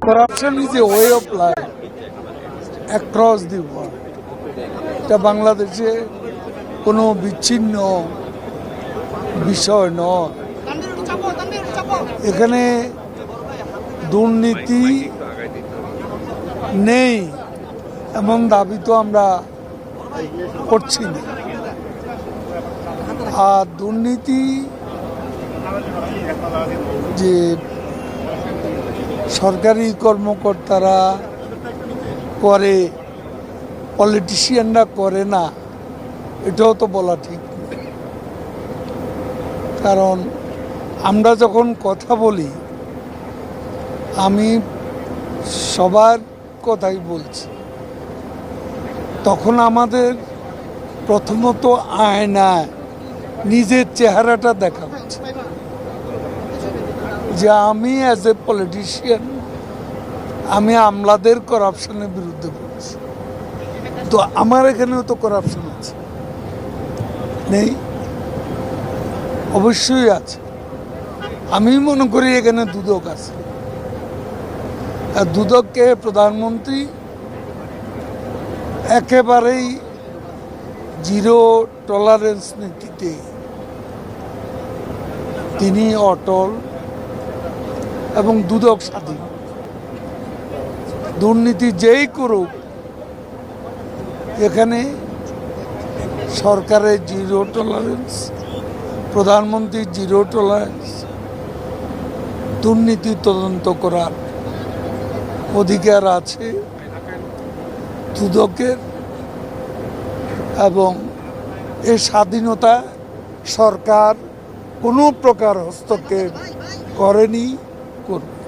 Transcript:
Corruption is a way of life across the world. এটা বাংলাদেশে কোনো বিচ্ছিন্ন বিষয় নয়। এখানে দুর্নীতি নেই এমন দাবি তো আমরা করছি না। আর দুর্নীতি যে সরকারি কর্মকর্তারা করে, পলিটিশিয়ানরা করে না, এটাও তো বলা ঠিক নয়। কারণ আমরা যখন কথা বলি, আমি সবার কথাই বলছি, তখন আমাদের প্রথমত আয়নায় নিজের চেহারাটা দেখা হচ্ছে যে আমি অ্যাজ এ পলিটিশিয়ান আমি আমলাদের করাপশনের বিরুদ্ধে বলছি। তো আমার এখানেও তো করাপশন আছে, নেই? অবশ্যই আছে। আমি মনে করি এখানে দুদক আছে। আর দুদককে প্রধানমন্ত্রী একেবারেই জিরো টলারেন্স নীতিতে তিনি অটল এবং দুদক স্বাধীন। দুর্নীতি যেই করুক, এখানে সরকারের জিরো টলারেন্স, প্রধানমন্ত্রীর জিরো টলারেন্স, দুর্নীতি তদন্ত করার অধিকার আছে দুদকের, এবং এই স্বাধীনতা সরকার কোনো প্রকার হস্তক্ষেপ করেনি, করবে।